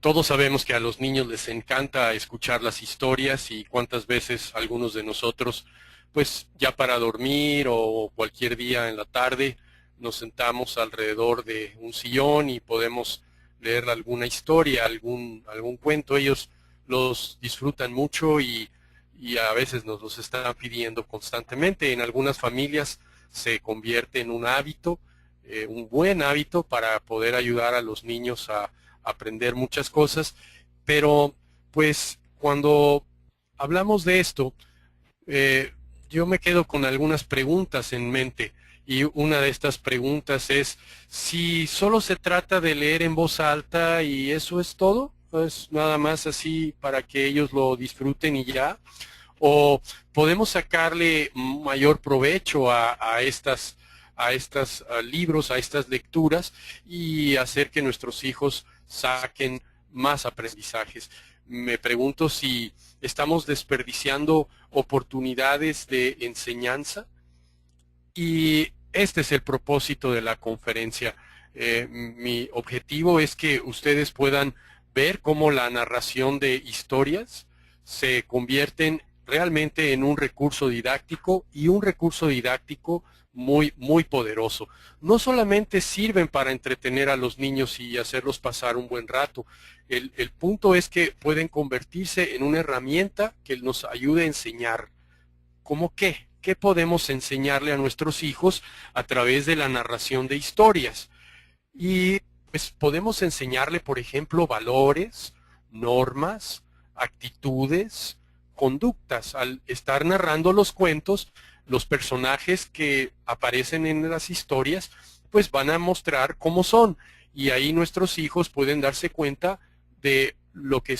Todos sabemos que a los niños les encanta escuchar las historias y cuántas veces algunos de nosotros, pues ya para dormir o cualquier día en la tarde, nos sentamos alrededor de un sillón y podemos leer alguna historia, algún cuento. Ellos los disfrutan mucho y a veces nos los están pidiendo constantemente. En algunas familias se convierte en un hábito, un buen hábito para poder ayudar a los niños a aprender muchas cosas, pero pues cuando hablamos de esto, eh, yo me quedo con algunas preguntas en mente y una de estas preguntas es si solo se trata de leer en voz alta y eso es todo, pues nada más así para que ellos lo disfruten y ya, o podemos sacarle mayor provecho a estos libros, a estas lecturas y hacer que nuestros hijos saquen más aprendizajes. Me pregunto si estamos desperdiciando oportunidades de enseñanza y este es el propósito de la conferencia. Mi objetivo es que ustedes puedan ver cómo la narración de historias se convierten realmente en un recurso didáctico y un recurso didáctico muy, muy poderoso. No solamente sirven para entretener a los niños y hacerlos pasar un buen rato. El punto es que pueden convertirse en una herramienta que nos ayude a enseñar. ¿Cómo qué? ¿Qué podemos enseñarle a nuestros hijos a través de la narración de historias? Y pues podemos enseñarle, por ejemplo, valores, normas, actitudes, conductas. Al estar narrando los cuentos, los personajes que aparecen en las historias, pues van a mostrar cómo son. Y ahí nuestros hijos pueden darse cuenta de lo que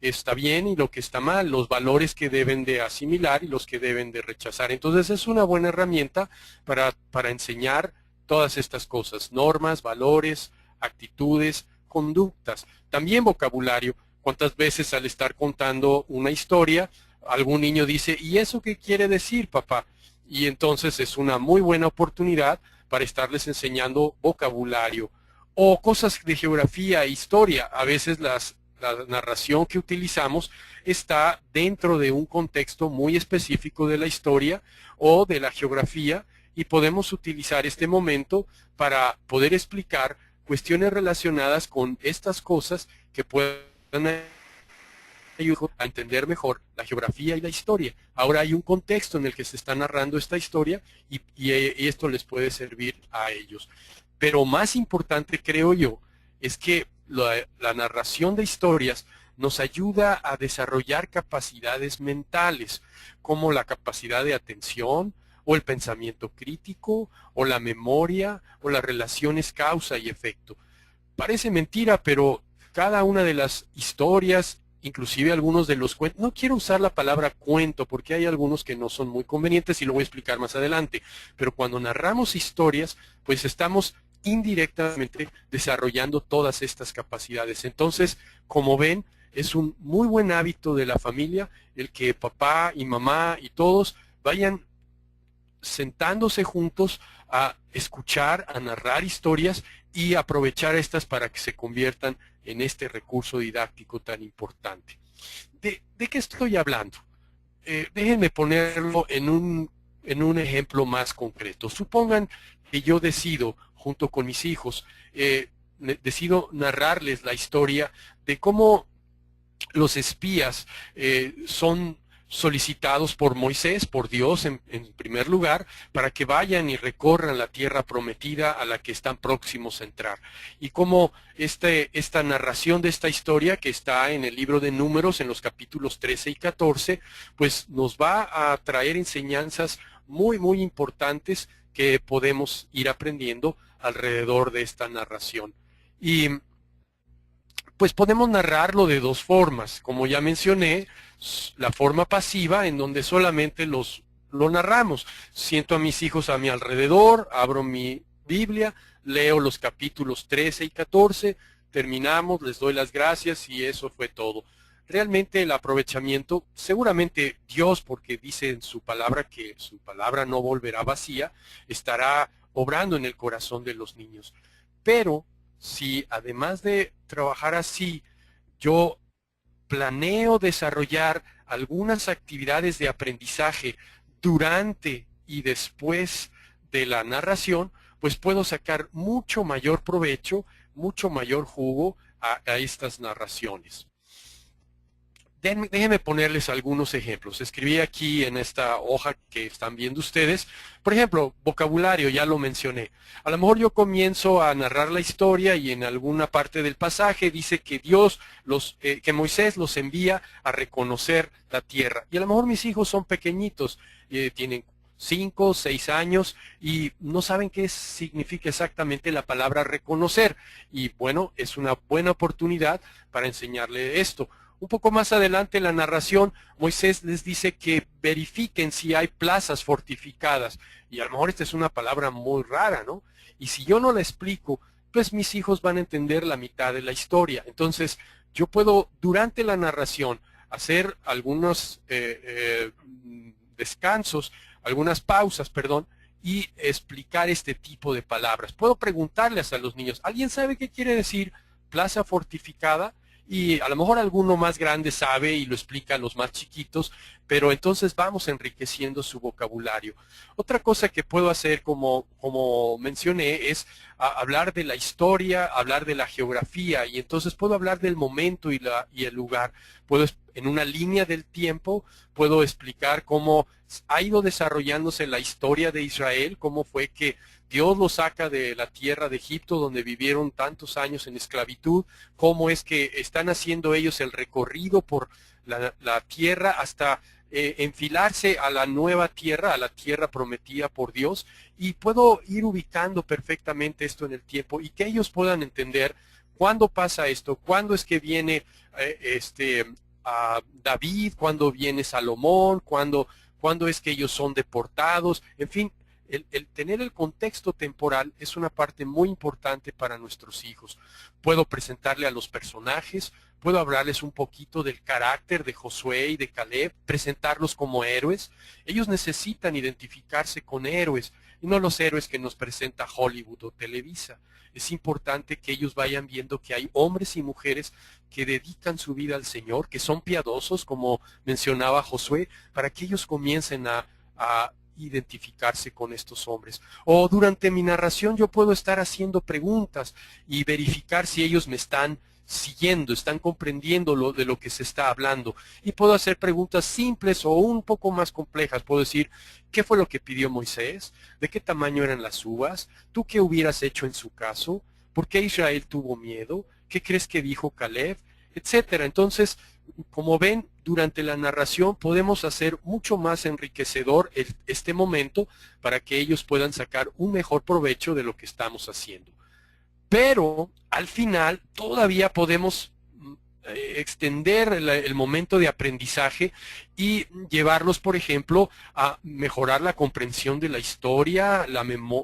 está bien y lo que está mal, los valores que deben de asimilar y los que deben de rechazar. Entonces es una buena herramienta para enseñar todas estas cosas, normas, valores, actitudes, conductas, también vocabulario. ¿Cuántas veces al estar contando una historia, algún niño dice, ¿y eso qué quiere decir, papá? Y entonces es una muy buena oportunidad para estarles enseñando vocabulario o cosas de geografía e historia. A veces la narración que utilizamos está dentro de un contexto muy específico de la historia o de la geografía y podemos utilizar este momento para poder explicar cuestiones relacionadas con estas cosas que puedan ayudar a entender mejor la geografía y la historia. Ahora hay un contexto en el que se está narrando esta historia y esto les puede servir a ellos. Pero más importante, creo yo, es que la narración de historias nos ayuda a desarrollar capacidades mentales, como la capacidad de atención, o el pensamiento crítico, o la memoria, o las relaciones causa y efecto. Parece mentira, pero cada una de las historias, inclusive algunos de los cuentos, no quiero usar la palabra cuento porque hay algunos que no son muy convenientes y lo voy a explicar más adelante, pero cuando narramos historias, pues estamos indirectamente desarrollando todas estas capacidades. Entonces, como ven, es un muy buen hábito de la familia el que papá y mamá y todos vayan sentándose juntos a escuchar, a narrar historias y aprovechar estas para que se conviertan en este recurso didáctico tan importante. ¿De qué estoy hablando? Déjenme ponerlo en un ejemplo más concreto. Supongan que yo decido, junto con mis hijos, decido narrarles la historia de cómo los espías son solicitados por Moisés, por Dios en primer lugar, para que vayan y recorran la tierra prometida a la que están próximos a entrar. Y cómo esta narración de esta historia, que está en el libro de Números, en los capítulos 13 y 14, pues nos va a traer enseñanzas muy, muy importantes que podemos ir aprendiendo alrededor de esta narración. Y pues podemos narrarlo de dos formas. Como ya mencioné, la forma pasiva, en donde solamente lo narramos. Siento a mis hijos a mi alrededor, abro mi Biblia, leo los capítulos 13 y 14, terminamos, les doy las gracias y eso fue todo. Realmente el aprovechamiento, seguramente Dios, porque dice en su palabra que su palabra no volverá vacía, estará obrando en el corazón de los niños. Pero si además de trabajar así, yo planeo desarrollar algunas actividades de aprendizaje durante y después de la narración, pues puedo sacar mucho mayor provecho, mucho mayor jugo a estas narraciones. Déjenme ponerles algunos ejemplos. Escribí aquí en esta hoja que están viendo ustedes. Por ejemplo, vocabulario, ya lo mencioné. A lo mejor yo comienzo a narrar la historia y en alguna parte del pasaje dice que que Moisés los envía a reconocer la tierra. Y a lo mejor mis hijos son pequeñitos, tienen 5, 6 años y no saben qué significa exactamente la palabra reconocer. Y bueno, es una buena oportunidad para enseñarle esto. Un poco más adelante en la narración, Moisés les dice que verifiquen si hay plazas fortificadas. Y a lo mejor esta es una palabra muy rara, ¿no? Y si yo no la explico, pues mis hijos van a entender la mitad de la historia. Entonces, yo puedo, durante la narración, hacer algunos descansos, algunas pausas, perdón, y explicar este tipo de palabras. Puedo preguntarles a los niños, ¿alguien sabe qué quiere decir plaza fortificada? Y a lo mejor alguno más grande sabe y lo explica a los más chiquitos, pero entonces vamos enriqueciendo su vocabulario. Otra cosa que puedo hacer, como mencioné, es hablar de la historia, hablar de la geografía, y entonces puedo hablar del momento y el lugar. Puedo, en una línea del tiempo, puedo explicar cómo ha ido desarrollándose la historia de Israel, cómo fue que Dios los saca de la tierra de Egipto, donde vivieron tantos años en esclavitud, cómo es que están haciendo ellos el recorrido por la tierra hasta enfilarse a la nueva tierra, a la tierra prometida por Dios, y puedo ir ubicando perfectamente esto en el tiempo y que ellos puedan entender cuándo pasa esto, cuándo es que viene a David, cuándo viene Salomón, cuándo es que ellos son deportados, en fin. El tener el contexto temporal es una parte muy importante para nuestros hijos. Puedo presentarle a los personajes, puedo hablarles un poquito del carácter de Josué y de Caleb, presentarlos como héroes. Ellos necesitan identificarse con héroes, y no los héroes que nos presenta Hollywood o Televisa. Es importante que ellos vayan viendo que hay hombres y mujeres que dedican su vida al Señor, que son piadosos, como mencionaba Josué, para que ellos comiencen a identificarse con estos hombres. O durante mi narración yo puedo estar haciendo preguntas y verificar si ellos me están siguiendo, están comprendiendo de lo que se está hablando. Y puedo hacer preguntas simples o un poco más complejas. Puedo decir, ¿qué fue lo que pidió Moisés? ¿De qué tamaño eran las uvas? ¿Tú qué hubieras hecho en su caso? ¿Por qué Israel tuvo miedo? ¿Qué crees que dijo Caleb? Etcétera. Entonces, como ven, durante la narración podemos hacer mucho más enriquecedor este momento para que ellos puedan sacar un mejor provecho de lo que estamos haciendo. Pero al final todavía podemos extender el momento de aprendizaje y llevarlos, por ejemplo, a mejorar la comprensión de la historia,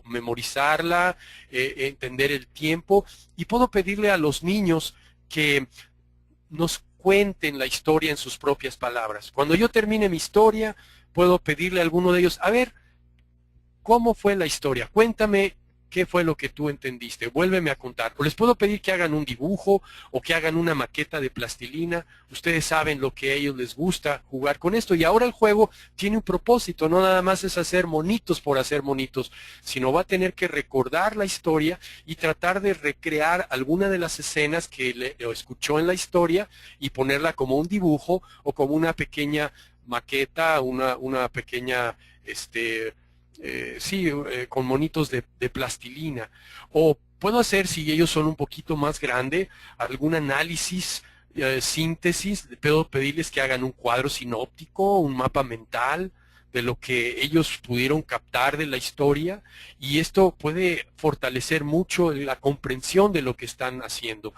memorizarla, entender el tiempo, y puedo pedirle a los niños que nos cuenten la historia en sus propias palabras. Cuando yo termine mi historia, puedo pedirle a alguno de ellos, a ver, ¿cómo fue la historia? Cuéntame qué fue lo que tú entendiste, vuélveme a contar. O les puedo pedir que hagan un dibujo o que hagan una maqueta de plastilina. Ustedes saben lo que a ellos les gusta jugar con esto. Y ahora el juego tiene un propósito, no nada más es hacer monitos por hacer monitos, sino va a tener que recordar la historia y tratar de recrear alguna de las escenas que escuchó en la historia y ponerla como un dibujo o como una pequeña maqueta, una pequeña con monitos de plastilina. O puedo hacer, si ellos son un poquito más grandes, algún análisis, síntesis. Puedo pedirles que hagan un cuadro sinóptico, un mapa mental de lo que ellos pudieron captar de la historia, y esto puede fortalecer mucho la comprensión de lo que están haciendo.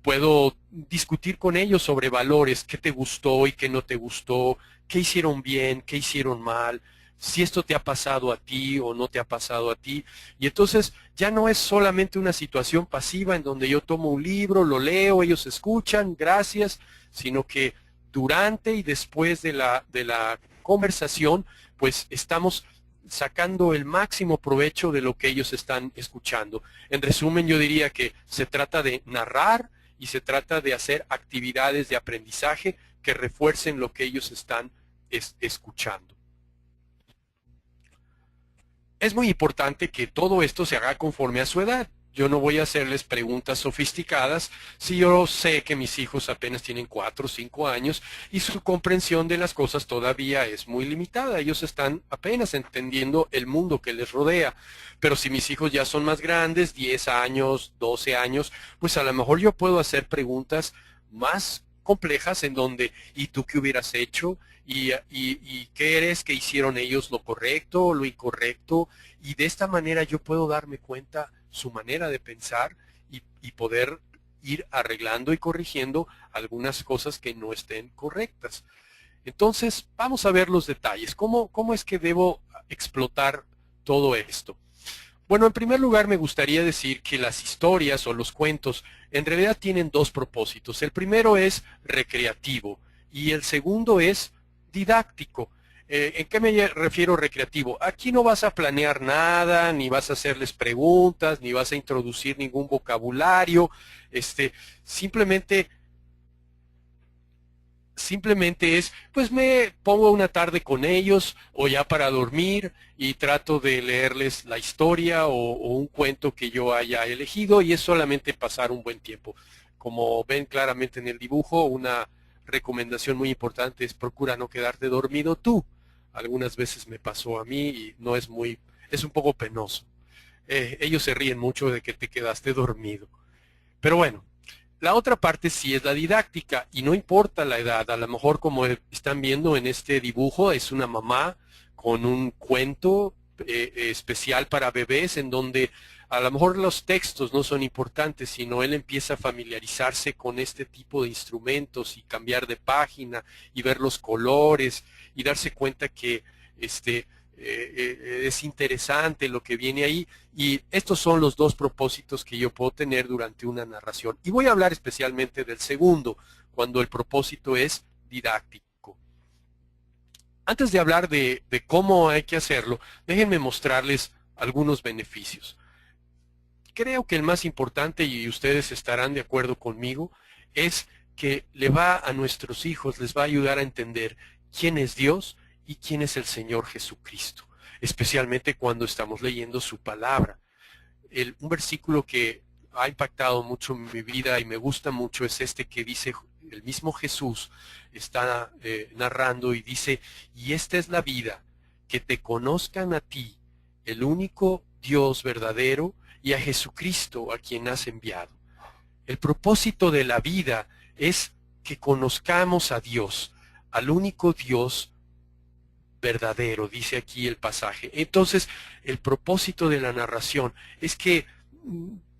Puedo discutir con ellos sobre valores, qué te gustó y qué no te gustó, qué hicieron bien, qué hicieron mal, si esto te ha pasado a ti o no te ha pasado a ti. Y entonces ya no es solamente una situación pasiva en donde yo tomo un libro, lo leo, ellos escuchan, gracias, sino que durante y después de la conversación, pues estamos sacando el máximo provecho de lo que ellos están escuchando. En resumen, yo diría que se trata de narrar y se trata de hacer actividades de aprendizaje que refuercen lo que ellos están escuchando. Es muy importante que todo esto se haga conforme a su edad. Yo no voy a hacerles preguntas sofisticadas si yo sé que mis hijos apenas tienen 4 o 5 años y su comprensión de las cosas todavía es muy limitada. Ellos están apenas entendiendo el mundo que les rodea. Pero si mis hijos ya son más grandes, 10 años, 12 años, pues a lo mejor yo puedo hacer preguntas más complejas en donde, ¿y tú qué hubieras hecho? ¿Y qué eres que hicieron ellos lo correcto o lo incorrecto? Y de esta manera yo puedo darme cuenta su manera de pensar y poder ir arreglando y corrigiendo algunas cosas que no estén correctas. Entonces, vamos a ver los detalles. ¿Cómo es que debo explotar todo esto? Bueno, en primer lugar me gustaría decir que las historias o los cuentos en realidad tienen dos propósitos. El primero es recreativo y el segundo es didáctico. ¿En qué me refiero recreativo? Aquí no vas a planear nada, ni vas a hacerles preguntas, ni vas a introducir ningún vocabulario. Simplemente es, pues me pongo una tarde con ellos o ya para dormir y trato de leerles la historia o un cuento que yo haya elegido y es solamente pasar un buen tiempo. Como ven claramente en el dibujo, una recomendación muy importante es procura no quedarte dormido tú. Algunas veces me pasó a mí y no es es un poco penoso. Ellos se ríen mucho de que te quedaste dormido. Pero bueno, la otra parte sí es la didáctica y no importa la edad. A lo mejor como están viendo en este dibujo es una mamá con un cuento especial para bebés en donde a lo mejor los textos no son importantes, sino él empieza a familiarizarse con este tipo de instrumentos y cambiar de página y ver los colores y darse cuenta que es interesante lo que viene ahí y estos son los dos propósitos que yo puedo tener durante una narración. Y voy a hablar especialmente del segundo, cuando el propósito es didáctico. Antes de hablar de cómo hay que hacerlo, déjenme mostrarles algunos beneficios. Creo que el más importante, y ustedes estarán de acuerdo conmigo, es que le va a nuestros hijos, les va a ayudar a entender quién es Dios y quién es el Señor Jesucristo, especialmente cuando estamos leyendo su palabra. Un versículo que ha impactado mucho en mi vida y me gusta mucho es este que dice, el mismo Jesús está narrando y dice, y esta es la vida, que te conozcan a ti, el único Dios verdadero, y a Jesucristo a quien has enviado. El propósito de la vida es que conozcamos a Dios, al único Dios verdadero, dice aquí el pasaje. Entonces, el propósito de la narración es que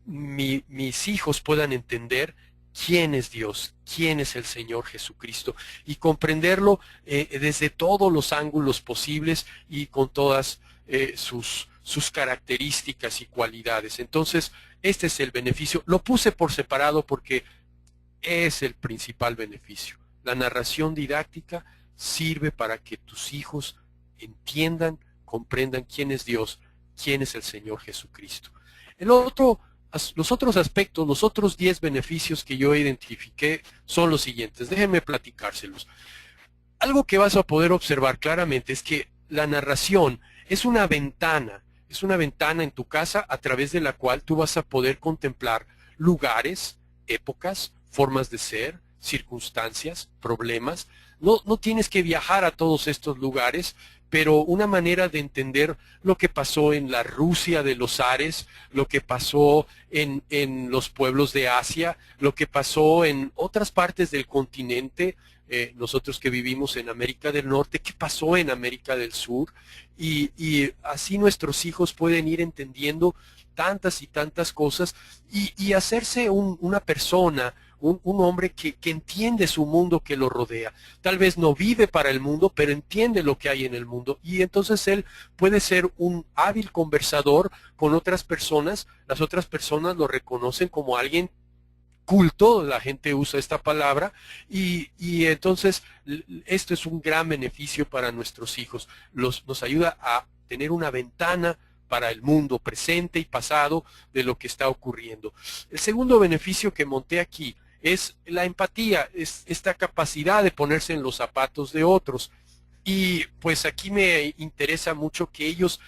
mis hijos puedan entender quién es Dios, quién es el Señor Jesucristo y comprenderlo desde todos los ángulos posibles y con todas sus características y cualidades. Entonces, este es el beneficio. Lo puse por separado porque es el principal beneficio. La narración didáctica sirve para que tus hijos entiendan, comprendan quién es Dios, quién es el Señor Jesucristo. Los otros aspectos, los otros 10 beneficios que yo identifiqué son los siguientes. Déjenme platicárselos. Algo que vas a poder observar claramente es que la narración es una ventana en tu casa a través de la cual tú vas a poder contemplar lugares, épocas, formas de ser, circunstancias, problemas. No tienes que viajar a todos estos lugares, pero una manera de entender lo que pasó en la Rusia de los zares, lo que pasó en los pueblos de Asia, lo que pasó en otras partes del continente, nosotros que vivimos en América del Norte, qué pasó en América del Sur, y así nuestros hijos pueden ir entendiendo tantas y tantas cosas y hacerse una persona, un hombre que entiende su mundo que lo rodea. Tal vez no vive para el mundo, pero entiende lo que hay en el mundo. Y entonces él puede ser un hábil conversador con otras personas. Las otras personas lo reconocen como alguien culto, la gente usa esta palabra, y entonces esto es un gran beneficio para nuestros hijos. Nos ayuda a tener una ventana para el mundo presente y pasado de lo que está ocurriendo. El segundo beneficio que monté aquí es la empatía, es esta capacidad de ponerse en los zapatos de otros. Y pues aquí me interesa mucho que ellos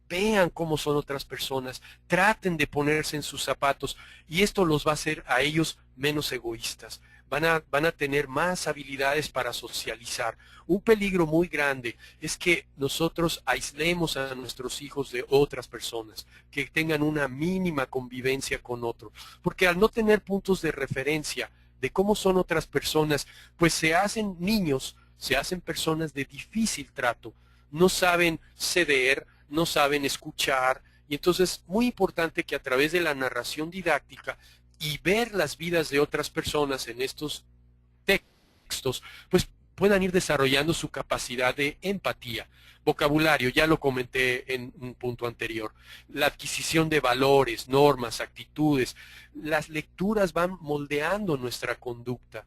vean cómo son otras personas, traten de ponerse en sus zapatos, y esto los va a hacer a ellos menos egoístas. Van a tener más habilidades para socializar. Un peligro muy grande es que nosotros aislemos a nuestros hijos de otras personas, que tengan una mínima convivencia con otro, porque al no tener puntos de referencia de cómo son otras personas, pues se hacen niños, se hacen personas de difícil trato, no saben ceder, no saben escuchar, y entonces muy importante que a través de la narración didáctica y ver las vidas de otras personas en estos textos, pues puedan ir desarrollando su capacidad de empatía. Vocabulario, ya lo comenté en un punto anterior. La adquisición de valores, normas, actitudes. Las lecturas van moldeando nuestra conducta.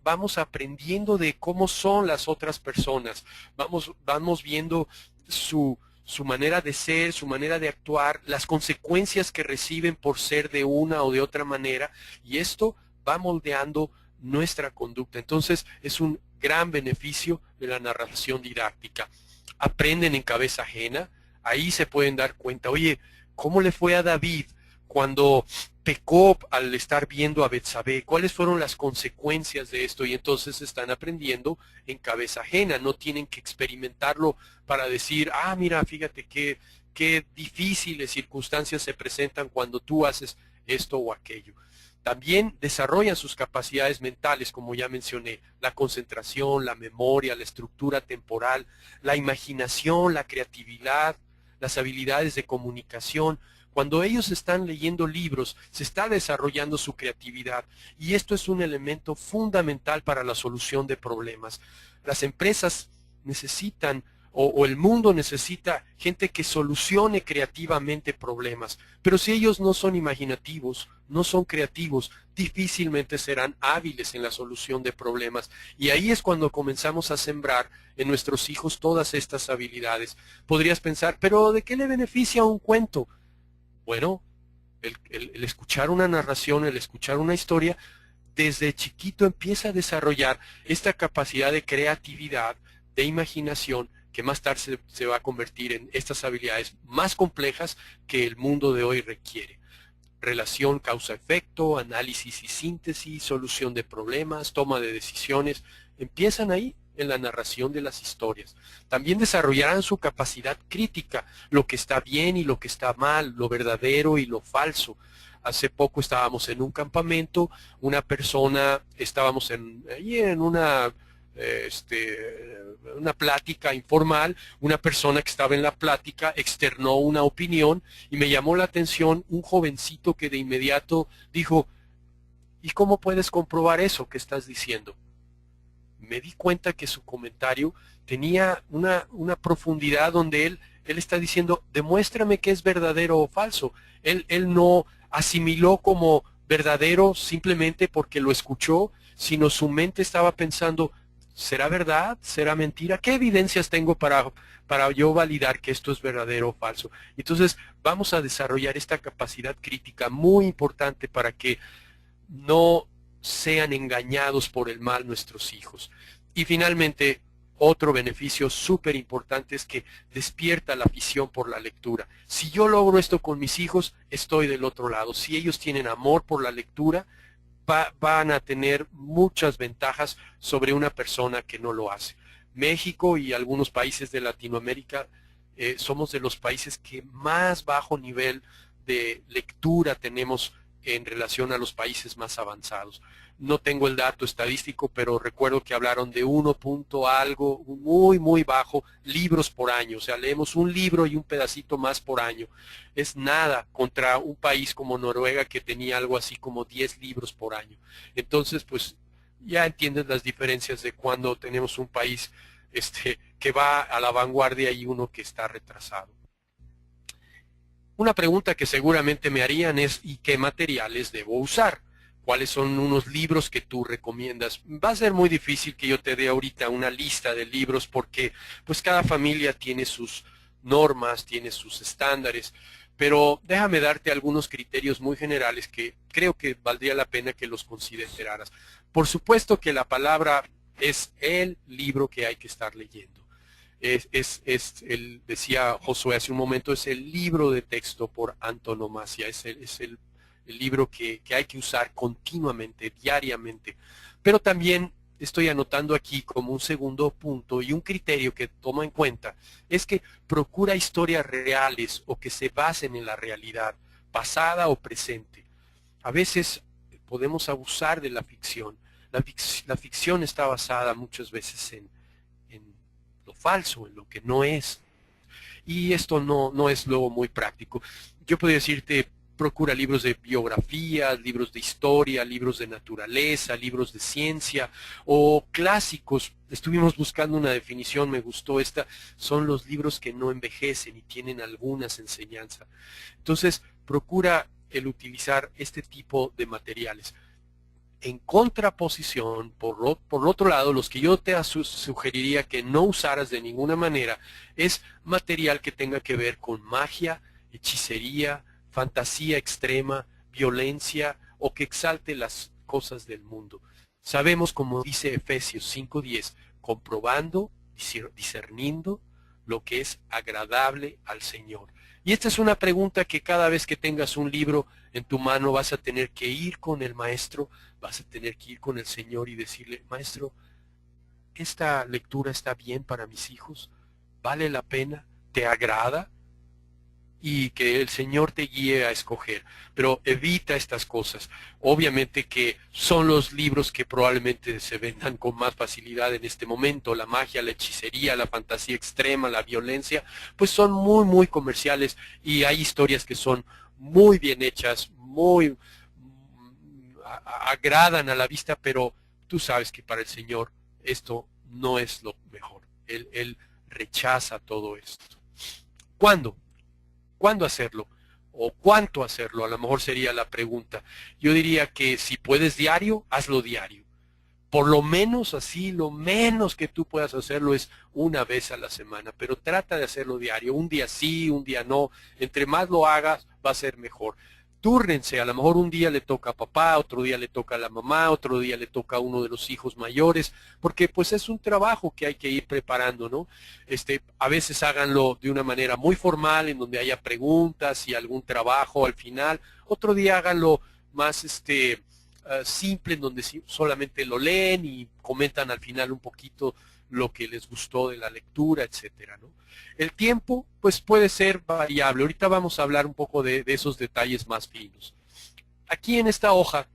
Vamos aprendiendo de cómo son las otras personas. Vamos viendo su manera de ser, su manera de actuar, las consecuencias que reciben por ser de una o de otra manera, y esto va moldeando nuestra conducta. Entonces es un gran beneficio de la narración didáctica. Aprenden en cabeza ajena, ahí se pueden dar cuenta, oye, ¿cómo le fue a David cuando pecó al estar viendo a Betsabé? ¿Cuáles fueron las consecuencias de esto? Y entonces están aprendiendo en cabeza ajena, no tienen que experimentarlo para decir, ah, mira, fíjate qué difíciles circunstancias se presentan cuando tú haces esto o aquello. También desarrollan sus capacidades mentales, como ya mencioné, la concentración, la memoria, la estructura temporal, la imaginación, la creatividad, las habilidades de comunicación. Cuando ellos están leyendo libros, se está desarrollando su creatividad, y esto es un elemento fundamental para la solución de problemas. Las empresas necesitan, o el mundo necesita, gente que solucione creativamente problemas. Pero si ellos no son imaginativos, no son creativos, difícilmente serán hábiles en la solución de problemas. Y ahí es cuando comenzamos a sembrar en nuestros hijos todas estas habilidades. Podrías pensar, ¿pero de qué le beneficia un cuento? Bueno, el escuchar una narración, el escuchar una historia, desde chiquito empieza a desarrollar esta capacidad de creatividad, de imaginación, que más tarde se va a convertir en estas habilidades más complejas que el mundo de hoy requiere. Relación causa-efecto, análisis y síntesis, solución de problemas, toma de decisiones, empiezan ahí en la narración de las historias. También desarrollarán su capacidad crítica, lo que está bien y lo que está mal, lo verdadero y lo falso. Hace poco estábamos en un campamento, una persona, estábamos ahí en una plática informal, una persona que estaba en la plática externó una opinión y me llamó la atención un jovencito que de inmediato dijo, ¿y cómo puedes comprobar eso que estás diciendo? Me di cuenta que su comentario tenía una profundidad donde él está diciendo, demuéstrame que es verdadero o falso. Él no asimiló como verdadero simplemente porque lo escuchó, sino su mente estaba pensando, ¿será verdad? ¿Será mentira? ¿Qué evidencias tengo para yo validar que esto es verdadero o falso? Entonces vamos a desarrollar esta capacidad crítica muy importante para que no sean engañados por el mal nuestros hijos. Y finalmente, otro beneficio súper importante es que despierta la afición por la lectura. Si yo logro esto con mis hijos, estoy del otro lado. Si ellos tienen amor por la lectura, van a tener muchas ventajas sobre una persona que no lo hace. México y algunos países de Latinoamérica somos de los países que más bajo nivel de lectura tenemos en relación a los países más avanzados. No tengo el dato estadístico, pero recuerdo que hablaron de 1 punto algo, muy, muy bajo, libros por año. O sea, leemos un libro y un pedacito más por año. Es nada contra un país como Noruega que tenía algo así como 10 libros por año. Entonces, pues, ya entiendes las diferencias de cuando tenemos un país que va a la vanguardia y uno que está retrasado. Una pregunta que seguramente me harían es, ¿y qué materiales debo usar? ¿Cuáles son unos libros que tú recomiendas? Va a ser muy difícil que yo te dé ahorita una lista de libros porque pues cada familia tiene sus normas, tiene sus estándares, pero déjame darte algunos criterios muy generales que creo que valdría la pena que los consideraras. Por supuesto que la palabra es el libro que hay que estar leyendo. Decía Josué hace un momento, es el libro de texto por antonomasia, es el libro que hay que usar continuamente, diariamente. Pero también estoy anotando aquí como un segundo punto y un criterio que toma en cuenta, es que procura historias reales o que se basen en la realidad, pasada o presente. A veces podemos abusar de la ficción. La ficción está basada muchas veces en lo falso, en lo que no es. Y esto no es luego muy práctico. Yo podría decirte, procura libros de biografía, libros de historia, libros de naturaleza, libros de ciencia o clásicos. Estuvimos buscando una definición, me gustó esta, son los libros que no envejecen y tienen algunas enseñanzas. Entonces, procura el utilizar este tipo de materiales. En contraposición, por otro lado, los que yo te sugeriría que no usaras de ninguna manera es material que tenga que ver con magia, hechicería, fantasía extrema, violencia o que exalte las cosas del mundo. Sabemos, como dice Efesios 5:10, comprobando, discerniendo lo que es agradable al Señor. Y esta es una pregunta que cada vez que tengas un libro en tu mano vas a tener que ir con el maestro, vas a tener que ir con el Señor y decirle, maestro, ¿esta lectura está bien para mis hijos? ¿Vale la pena? ¿Te agrada? Y que el Señor te guíe a escoger, pero evita estas cosas. Obviamente que son los libros que probablemente se vendan con más facilidad en este momento, la magia, la hechicería, la fantasía extrema, la violencia, pues son muy comerciales y hay historias que son muy bien hechas, muy agradan a la vista, pero tú sabes que para el Señor esto no es lo mejor. Él rechaza todo esto. ¿Cuándo? ¿Cuándo hacerlo? ¿O cuánto hacerlo? A lo mejor sería la pregunta. Yo diría que si puedes diario, hazlo diario. Por lo menos así, lo menos que tú puedas hacerlo es una vez a la semana, pero trata de hacerlo diario. Un día sí, un día no. Entre más lo hagas, va a ser mejor. Túrnense, a lo mejor un día le toca a papá, otro día le toca a la mamá, otro día le toca a uno de los hijos mayores, porque pues es un trabajo que hay que ir preparando, ¿no? A veces háganlo de una manera muy formal, en donde haya preguntas y algún trabajo al final. Otro día háganlo más simple, en donde solamente lo leen y comentan al final un poquito lo que les gustó de la lectura, etcétera, ¿no? El tiempo, pues puede ser variable. Ahorita vamos a hablar un poco de esos detalles más finos. Aquí en esta hoja,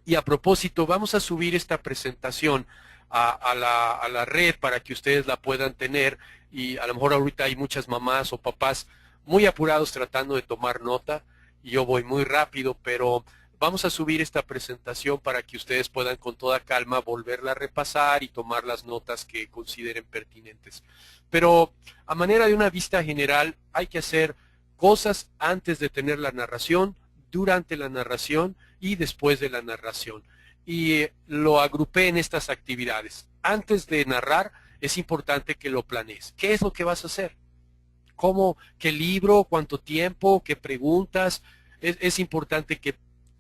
y a propósito, vamos a subir esta presentación a la red para que ustedes la puedan tener, y a lo mejor ahorita hay muchas mamás o papás muy apurados tratando de tomar nota, y yo voy muy rápido, pero vamos a subir esta presentación para que ustedes puedan con toda calma volverla a repasar y tomar las notas que consideren pertinentes. Pero a manera de una vista general, hay que hacer cosas antes de tener la narración, durante la narración y después de la narración. Y lo agrupé en estas actividades. Antes de narrar, es importante que lo planees. ¿Qué es lo que vas a hacer? ¿Cómo? ¿Qué libro? ¿Cuánto tiempo? ¿Qué preguntas? Es importante que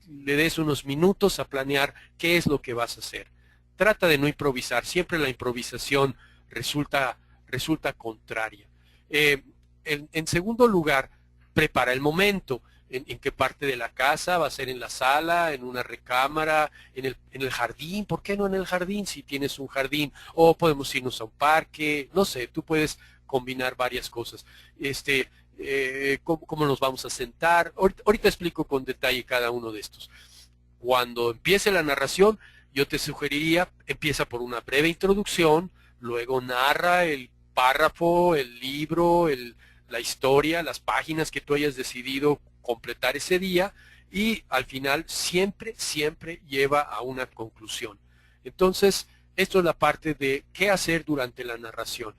le des unos minutos a planear qué es lo que vas a hacer. Trata de no improvisar. Siempre la improvisación resulta contraria. En segundo lugar, prepara el momento. ¿En qué parte de la casa? ¿Va a ser en la sala, en una recámara, en el jardín? ¿Por qué no en el jardín si tienes un jardín? O podemos irnos a un parque, no sé, tú puedes combinar varias cosas. ¿Cómo nos vamos a sentar? Ahorita explico con detalle cada uno de estos. Cuando empiece la narración, yo te sugeriría, empieza por una breve introducción, luego narra el párrafo, el libro, la historia, las páginas que tú hayas decidido completar ese día, y al final siempre lleva a una conclusión. Entonces, esto es la parte de qué hacer durante la narración.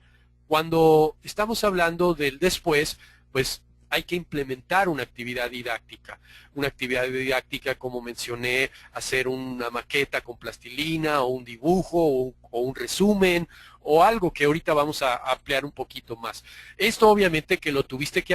Cuando estamos hablando del después, pues hay que implementar una actividad didáctica. Una actividad didáctica, como mencioné, hacer una maqueta con plastilina o un dibujo o un resumen o algo que ahorita vamos a ampliar un poquito más. Esto obviamente que lo tuviste que